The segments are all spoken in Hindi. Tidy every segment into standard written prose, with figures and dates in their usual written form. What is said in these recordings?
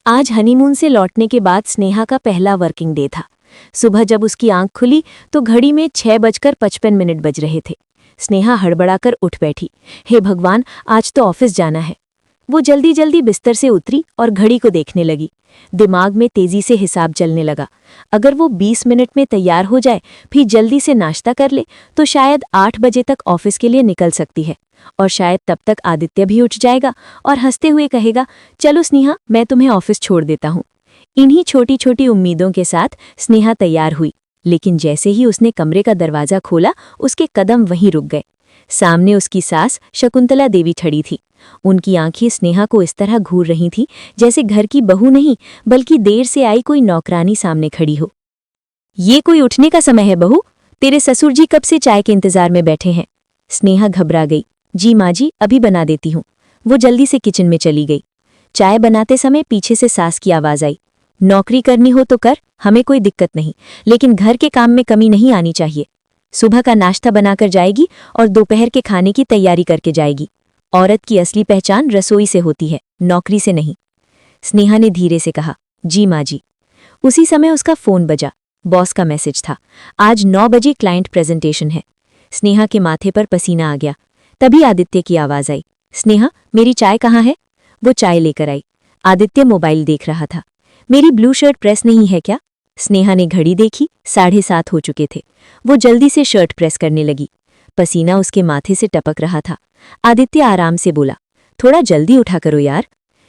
आज हनीमून से लौटने के बाद स्नेहा का पहला वर्किंग डे था। सुबह जब उसकी आंख खुली तो घड़ी में 6:55 बज रहे थे। स्नेहा हड़बड़ाकर उठ बैठी। हे भगवान, आज तो ऑफिस जाना है। वो जल्दी जल्दी बिस्तर से उतरी और घड़ी को देखने लगी। दिमाग में तेजी से हिसाब चलने लगा। अगर वो 20 मिनट में तैयार हो जाए, फिर जल्दी से नाश्ता कर ले, तो शायद 8 बजे तक ऑफिस के लिए निकल सकती है। और शायद तब तक आदित्य भी उठ जाएगा और हंसते हुए कहेगा, चलो स्नेहा, मैं तुम्हें ऑफिस छोड़ देता हूँ। इन्हीं छोटी छोटी उम्मीदों के साथ स्नेहा तैयार हुई, लेकिन जैसे ही उसने कमरे का दरवाजा खोला, उसके कदम वहीं रुक गए। सामने उसकी सास शकुंतला देवी खड़ी थी। उनकी आंखें स्नेहा को इस तरह घूर रही थीं जैसे घर की बहू नहीं, बल्कि देर से आई कोई नौकरानी सामने खड़ी हो। ये कोई उठने का समय है बहू? तेरे ससुर जी कब से चाय के इंतजार में बैठे हैं। स्नेहा घबरा गई। जी माँ जी, अभी बना देती हूँ। वो जल्दी से किचन में चली गई। चाय बनाते समय पीछे से सास की आवाज आई, नौकरी करनी हो तो कर, हमें कोई दिक्कत नहीं, लेकिन घर के काम में कमी नहीं आनी चाहिए। सुबह का नाश्ता बनाकर जाएगी और दोपहर के खाने की तैयारी करके जाएगी। औरत की असली पहचान रसोई से होती है, नौकरी से नहीं। स्नेहा ने धीरे से कहा, जी माँ जी। उसी समय उसका फोन बजा। बॉस का मैसेज था, आज 9 बजे क्लाइंट प्रेजेंटेशन है। स्नेहा के माथे पर पसीना आ गया। तभी आदित्य की आवाज आई, स्नेहा, मेरी चाय कहाँ है? वो चाय लेकर आई। आदित्य मोबाइल देख रहा था। मेरी ब्लू शर्ट प्रेस नहीं है क्या? स्नेहा ने घड़ी देखी, 7:30 हो चुके थे। वो जल्दी से शर्ट प्रेस करने लगी। पसीना उसके माथे से टपक रहा था। आदित्य आराम से बोला, थोड़ा जल्दी उठा करो यार।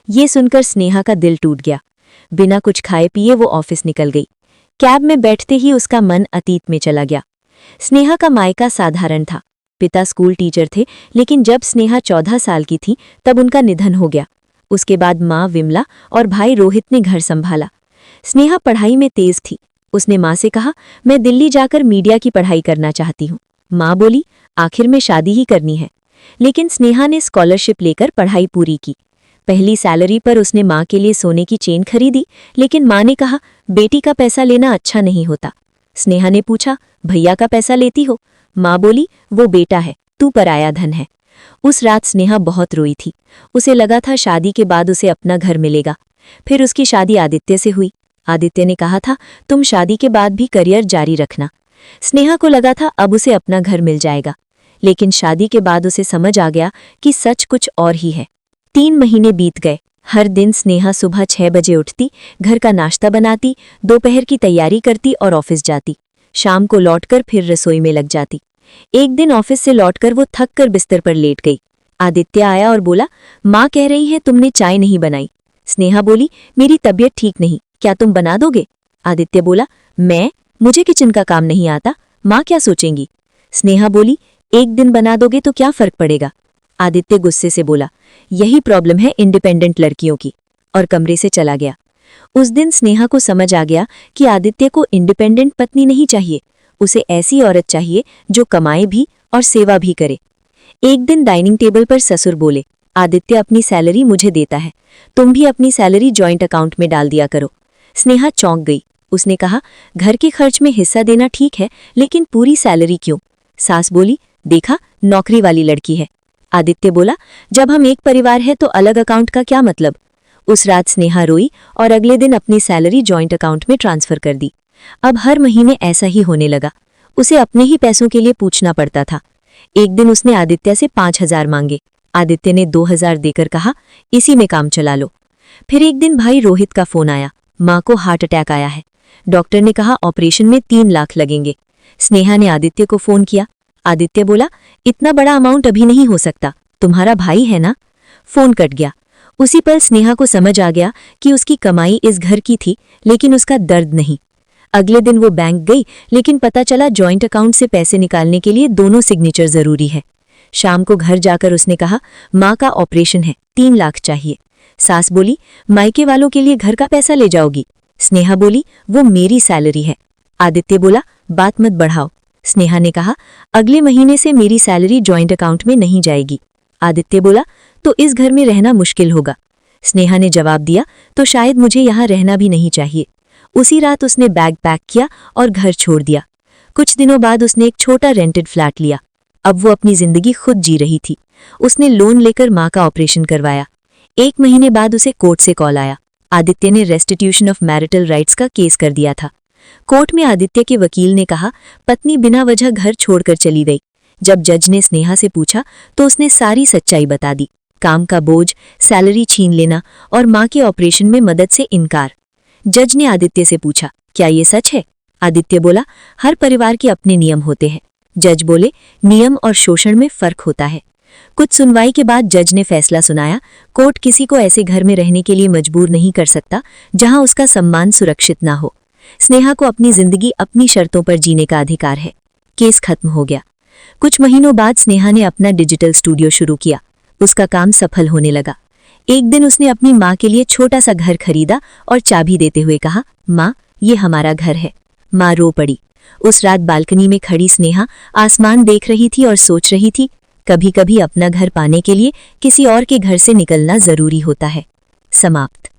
ये सुनकर स्नेहा का दिल टूट गया। बिना कुछ खाए पिए वो ऑफिस निकल गई। कैब में बैठते ही उसका मन अतीत में चला गया। स्नेहा का मायका साधारण था। पिता स्कूल टीचर थे, लेकिन जब स्नेहा 14 साल की थी तब उनका निधन हो गया। उसके बाद माँ विमला और भाई रोहित ने घर संभाला। स्नेहा पढ़ाई में तेज थी। उसने माँ से कहा, मैं दिल्ली जाकर मीडिया की पढ़ाई करना चाहती हूँ। माँ बोली, आखिर में शादी ही करनी है। लेकिन स्नेहा ने स्कॉलरशिप लेकर पढ़ाई पूरी की। पहली सैलरी पर उसने माँ के लिए सोने की चेन खरीदी, लेकिन माँ ने कहा, बेटी का पैसा लेना अच्छा नहीं होता। स्नेहा ने पूछा, भैया का पैसा लेती हो? माँ बोली, वो बेटा है, तू पराया धन है। उस रात स्नेहा बहुत रोई थी। उसे लगा था शादी के बाद उसे अपना घर मिलेगा। फिर उसकी शादी आदित्य से हुई। आदित्य ने कहा था, तुम शादी के बाद भी करियर जारी रखना। स्नेहा को लगा था अब उसे अपना घर मिल जाएगा, लेकिन शादी के बाद उसे समझ आ गया कि सच कुछ और ही है। 3 महीने बीत गए। हर दिन स्नेहा सुबह 6 बजे उठती, घर का नाश्ता बनाती, दोपहर की तैयारी करती और ऑफिस जाती। शाम को लौटकर फिर रसोई में लग जाती। एक दिन ऑफिस से लौटकर वो थक कर बिस्तर पर लेट गई। आदित्य आया और बोला, माँ कह रही है तुमने चाय नहीं बनाई। स्नेहा बोली, मेरी तबीयत ठीक नहीं, क्या तुम बना दोगे? आदित्य बोला, मुझे किचन का काम नहीं आता, माँ क्या सोचेंगी? स्नेहा बोली, एक दिन बना दोगे तो क्या फर्क पड़ेगा? आदित्य गुस्से से बोला, यही प्रॉब्लम है इंडिपेंडेंट लड़कियों की, और कमरे से चला गया। उस दिन स्नेहा को समझ आ गया कि आदित्य को इंडिपेंडेंट पत्नी नहीं चाहिए, उसे ऐसी औरत चाहिए जो कमाए भी और सेवा भी करे। एक दिन डाइनिंग टेबल पर ससुर बोले, आदित्य अपनी सैलरी मुझे देता है, तुम भी अपनी सैलरी जॉइंट अकाउंट में डाल दिया करो। स्नेहा चौंक गई। उसने कहा, घर के खर्च में हिस्सा देना ठीक है, लेकिन पूरी सैलरी क्यों? सास बोली, देखा, नौकरी वाली लड़की है। आदित्य बोला, जब हम एक परिवार है तो अलग अकाउंट का क्या मतलब? उस रात स्नेहा रोई और अगले दिन अपनी सैलरी जॉइंट अकाउंट में ट्रांसफर कर दी। अब हर महीने ऐसा ही होने लगा। उसे अपने ही पैसों के लिए पूछना पड़ता था। एक दिन उसने आदित्य से 5,000 मांगे। आदित्य ने 2,000 देकर कहा, इसी में काम चला लो। फिर एक दिन भाई रोहित का फोन आया, माँ को हार्ट अटैक आया है। डॉक्टर ने कहा ऑपरेशन में 3 लाख लगेंगे। स्नेहा ने आदित्य को फोन किया। आदित्य बोला, इतना बड़ा अमाउंट अभी नहीं हो सकता, तुम्हारा भाई है ना। फोन कट गया। उसी पल स्नेहा को समझ आ गया कि उसकी कमाई इस घर की थी, लेकिन उसका दर्द नहीं। अगले दिन वो बैंक गई, लेकिन पता चला जॉइंट अकाउंट से पैसे निकालने के लिए दोनों सिग्नेचर जरूरी है। शाम को घर जाकर उसने कहा, माँ का ऑपरेशन है, 3 लाख चाहिए। सास बोली, मायके वालों के लिए घर का पैसा ले जाओगी? स्नेहा बोली, वो मेरी सैलरी है। आदित्य बोला, बात मत बढ़ाओ। स्नेहा ने कहा, अगले महीने से मेरी सैलरी जॉइंट अकाउंट में नहीं जाएगी। आदित्य बोला, तो इस घर में रहना मुश्किल होगा। स्नेहा ने जवाब दिया, तो शायद मुझे यहाँ रहना भी नहीं चाहिए। उसी रात उसने बैग पैक किया और घर छोड़ दिया। कुछ दिनों बाद उसने एक छोटा रेंटेड फ्लैट लिया। अब वो अपनी जिंदगी खुद जी रही थी। उसने लोन लेकर माँ का ऑपरेशन करवाया। 1 महीने बाद उसे कोर्ट से कॉल आया, आदित्य ने रेस्टिट्यूशन ऑफ मैरिटल राइट्स का केस कर दिया था। कोर्ट में आदित्य के वकील ने कहा पत्नी बिना वजह घर छोड़कर चली गई। जब जज ने स्नेहा से पूछा तो उसने सारी सच्चाई बता दी। काम का बोझ, सैलरी छीन लेना और मां के ऑपरेशन में मदद से इनकार। जज ने आदित्य से पूछा क्या ये सच है? आदित्य बोला हर परिवार के अपने नियम होते हैं। जज बोले नियम और शोषण में फर्क होता है। कुछ सुनवाई के बाद जज ने फैसला सुनाया कोर्ट किसी को ऐसे घर में रहने के लिए मजबूर नहीं कर सकता जहां उसका सम्मान सुरक्षित ना हो। स्नेहा को अपनी जिंदगी अपनी शर्तों पर जीने का अधिकार है। केस खत्म हो गया। कुछ महीनों बाद स्नेहा ने अपना डिजिटल स्टूडियो शुरू किया। उसका काम सफल होने लगा। एक दिन उसने अपनी माँ के लिए छोटा सा घर खरीदा और चाबी देते हुए कहा माँ ये हमारा घर है। माँ रो पड़ी। उस रात बालकनी में खड़ी स्नेहा आसमान देख रही थी और सोच रही थी कभी कभी अपना घर पाने के लिए किसी और के घर से निकलना जरूरी होता है। समाप्त।